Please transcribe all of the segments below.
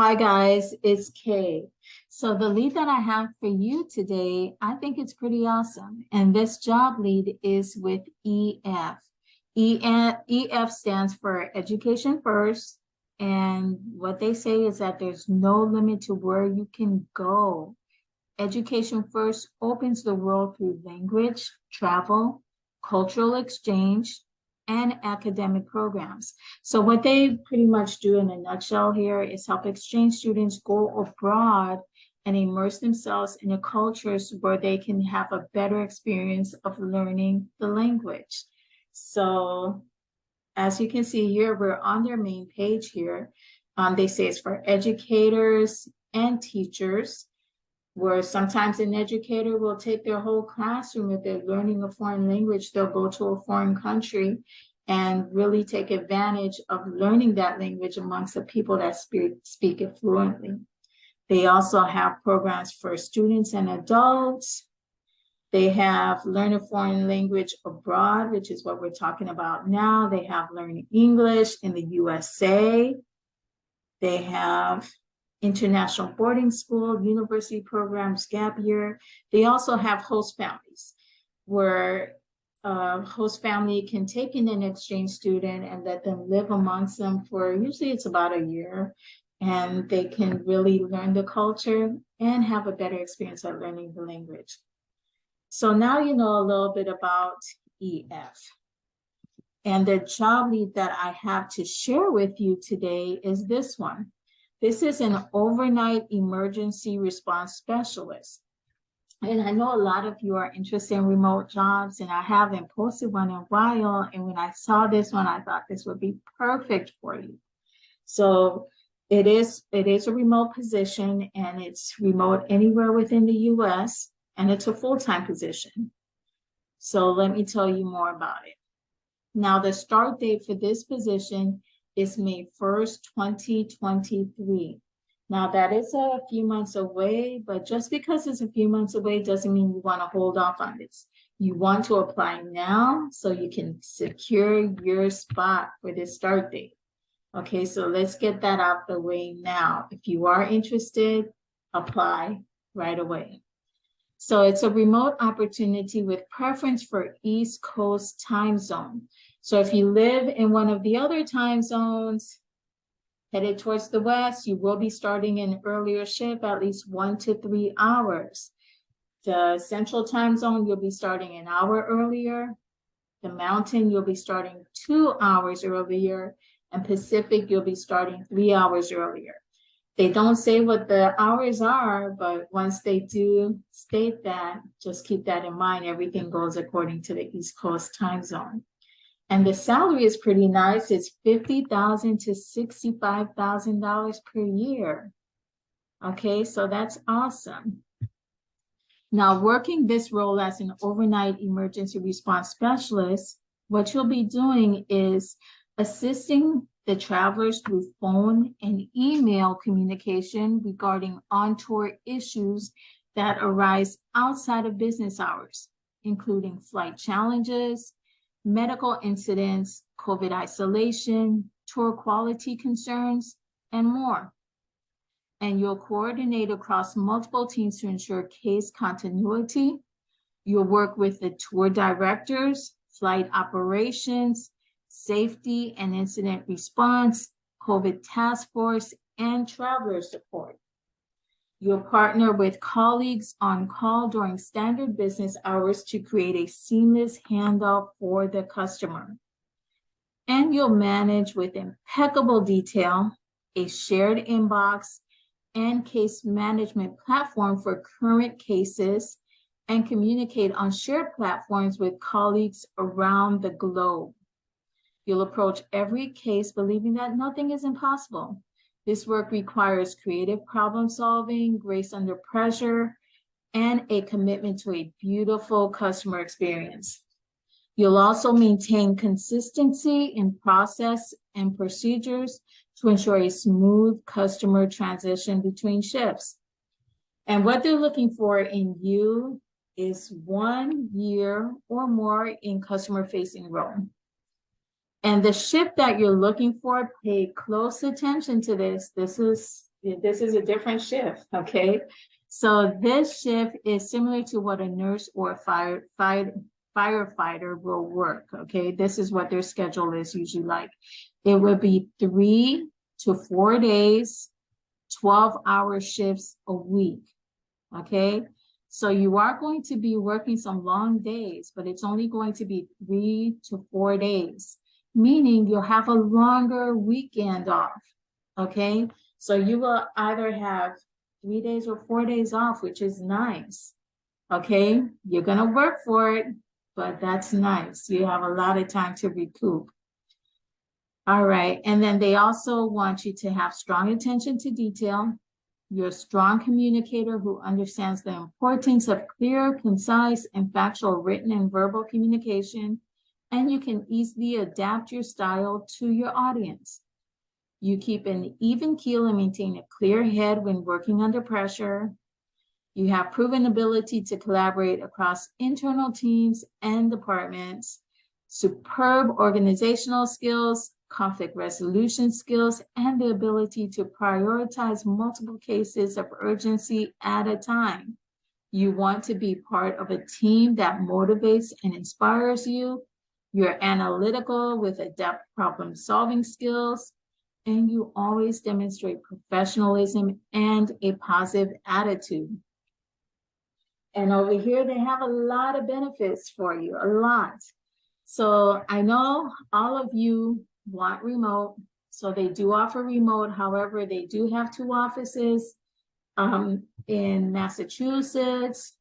Hi guys, it's Kay. So the lead that I have for you today, I think it's pretty awesome. And this job lead is with EF. EF stands for Education First. And what they say is that there's no limit to where you can go. Education First opens the world through language, travel, cultural exchange, and academic programs. So what they pretty much do in a nutshell here is help exchange students go abroad and immerse themselves in the cultures where they can have a better experience of learning the language. So as you can see here, we're on their main page here. They say it's for educators and teachers, where sometimes an educator will take their whole classroom. If they're learning a foreign language, they'll go to a foreign country and really take advantage of learning that language amongst the people that speak it fluently. They also have programs for students and adults. They have Learn a Foreign Language Abroad, which is what we're talking about now. They have Learn English in the USA. They have international boarding school, university programs, gap year. They also have host families where host family can take in an exchange student and let them live amongst them for usually it's about a year, and they can really learn the culture and have a better experience at learning the language. So now you know a little bit about EF. And the job lead that I have to share with you today is this one. This is an overnight emergency response specialist. And I know a lot of you are interested in remote jobs, and I haven't posted one in a while. And when I saw this one, I thought this would be perfect for you. So it is a remote position, and it's remote anywhere within the US, and it's a full-time position. So let me tell you more about it. Now, the start date for this position is May 1st, 2023. Now, that is a few months away, but just because it's a few months away doesn't mean you want to hold off on this. You want to apply now so you can secure your spot for this start date. Okay, so let's get that out the way now. If you are interested, apply right away. So it's a remote opportunity with preference for East Coast time zone. So if you live in one of the other time zones, headed towards the west, you will be starting an earlier shift, at least 1 to 3 hours. The central time zone, you'll be starting an hour earlier. The mountain, you'll be starting 2 hours earlier. And Pacific, you'll be starting 3 hours earlier. They don't say what the hours are, but once they do state that, just keep that in mind. Everything goes according to the East Coast time zone. And the salary is pretty nice. It's $50,000 to $65,000 per year. Okay, so that's awesome. Now, working this role as an overnight emergency response specialist, what you'll be doing is assisting the travelers through phone and email communication regarding on-tour issues that arise outside of business hours, including flight challenges, medical incidents, COVID isolation, tour quality concerns, and more. And you'll coordinate across multiple teams to ensure case continuity. You'll work with the tour directors, flight operations, safety and incident response, COVID task force, and traveler support. You'll partner with colleagues on call during standard business hours to create a seamless handoff for the customer. And you'll manage with impeccable detail a shared inbox and case management platform for current cases and communicate on shared platforms with colleagues around the globe. You'll approach every case believing that nothing is impossible. This work requires creative problem solving, grace under pressure, and a commitment to a beautiful customer experience. You'll also maintain consistency in process and procedures to ensure a smooth customer transition between shifts. And what they're looking for in you is 1 year or more in customer-facing role. And the shift that you're looking for, pay close attention to this. This is This is a different shift, okay? So this shift is similar to what a nurse or a firefighter will work, okay? This is what their schedule is usually like. It would be 3 to 4 days, 12-hour shifts a week, okay? So you are going to be working some long days, but it's only going to be 3 to 4 days, meaning you'll have a longer weekend off, okay? So you will either have 3 days or 4 days off, which is nice, okay? You're gonna work for it, but that's nice. You have a lot of time to recoup. All right, and then they also want you to have strong attention to detail. You're a strong communicator who understands the importance of clear, concise, and factual written and verbal communication, and you can easily adapt your style to your audience. You keep an even keel and maintain a clear head when working under pressure. You have proven ability to collaborate across internal teams and departments, superb organizational skills, conflict resolution skills, and the ability to prioritize multiple cases of urgency at a time. You want to be part of a team that motivates and inspires you. You're analytical with adept problem-solving skills, and you always demonstrate professionalism and a positive attitude. And over here, they have a lot of benefits for you, a lot. So I know all of you want remote, so they do offer remote. However, they do have 2 offices in Massachusetts,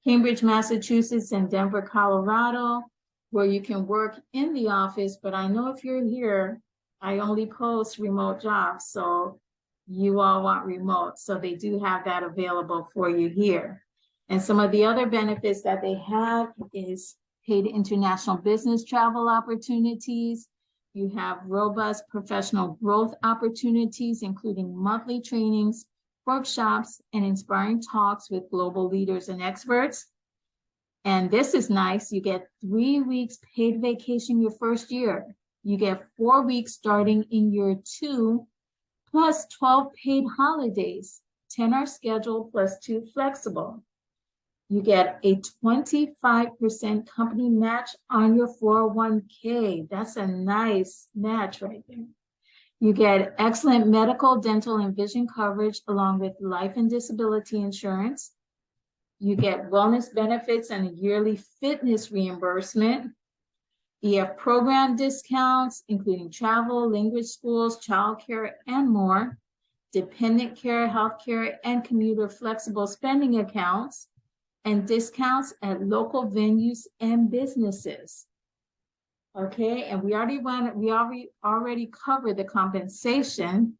Cambridge, Massachusetts, and Denver, Colorado, where you can work in the office. But I know if you're here, I only post remote jobs, so you all want remote. So they do have that available for you here. And some of the other benefits that they have is paid international business travel opportunities. You have robust professional growth opportunities, including monthly trainings, workshops, and inspiring talks with global leaders and experts. And this is nice. You get 3 weeks paid vacation your first year. You get 4 weeks starting in year 2, plus 12 paid holidays. 10 are scheduled plus 2 flexible. You get a 25% company match on your 401k. That's a nice match right there. You get excellent medical, dental, and vision coverage along with life and disability insurance. You get wellness benefits and a yearly fitness reimbursement. You have program discounts, including travel, language schools, childcare, and more. Dependent care, healthcare, and commuter flexible spending accounts, and discounts at local venues and businesses. Okay, and we already covered the compensation.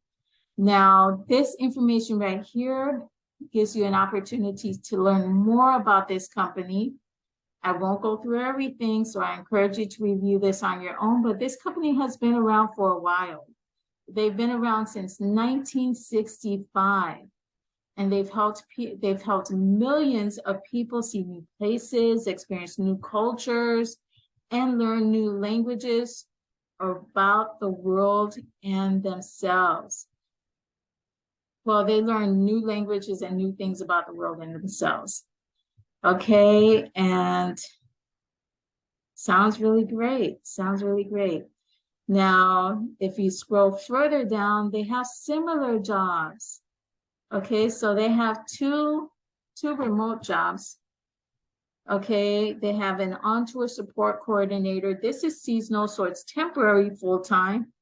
Now, this information right here gives you an opportunity to learn more about this company. I won't go through everything, so I encourage you to review this on your own, but this company has been around for a while. They've been around since 1965. And they've helped millions of people see new places, experience new cultures, and learn new languages about the world and themselves. Well, they learn new languages and new things about the world and themselves. Okay, and sounds really great. Sounds really great. Now, if you scroll further down, they have similar jobs. Okay, so they have two remote jobs. Okay, they have an on-tour support coordinator. This is seasonal, so it's temporary full-time,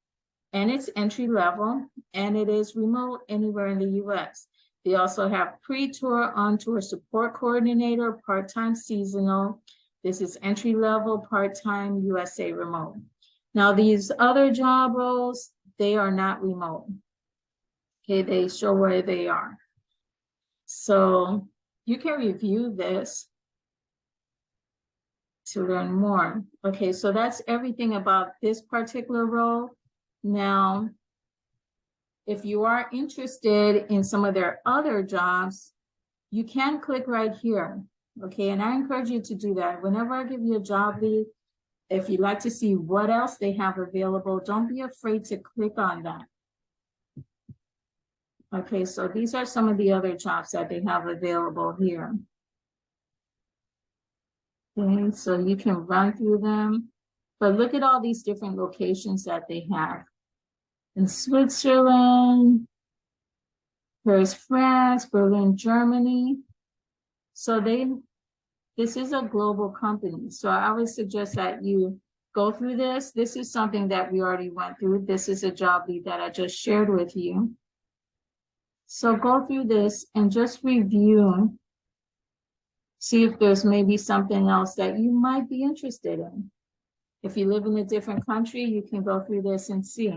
and it's entry level, and it is remote anywhere in the US. They also have pre-tour, on-tour support coordinator, part-time seasonal. This is entry level, part-time USA remote. Now, these other job roles, they are not remote. Okay, they show where they are. So you can review this to learn more. Okay, so that's everything about this particular role. Now, if you are interested in some of their other jobs, you can click right here. Okay, and I encourage you to do that. Whenever I give you a job lead, if you'd like to see what else they have available, don't be afraid to click on that. Okay, so these are some of the other jobs that they have available here. Okay, so you can run through them, but look at all these different locations that they have in Switzerland, Paris, France, Berlin, Germany. So this is a global company. So I would suggest that you go through this. This is something that we already went through. This is a job lead that I just shared with you. So go through this and just review, see if there's maybe something else that you might be interested in. If you live in a different country, you can go through this and see.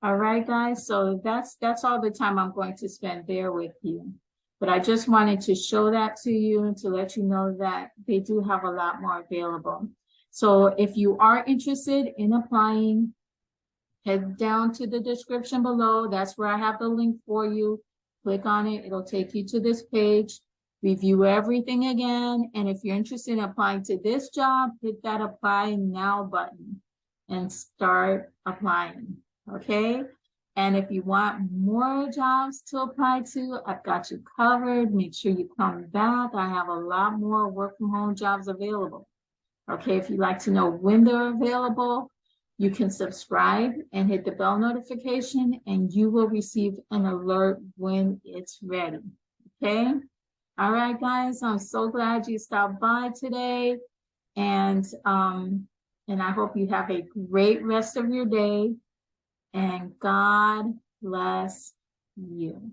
All right, guys. So that's all the time I'm going to spend there with you. But I just wanted to show that to you and to let you know that they do have a lot more available. So if you are interested in applying, head down to the description below. That's where I have the link for you. Click on it. It'll take you to this page. Review everything again. And if you're interested in applying to this job, hit that apply now button and start applying. Okay. And if you want more jobs to apply to, I've got you covered. Make sure you come back. I have a lot more work from home jobs available. Okay. If you'd like to know when they're available, you can subscribe and hit the bell notification, and you will receive an alert when it's ready. Okay. All right, guys. I'm so glad you stopped by today. And I hope you have a great rest of your day. And God bless you.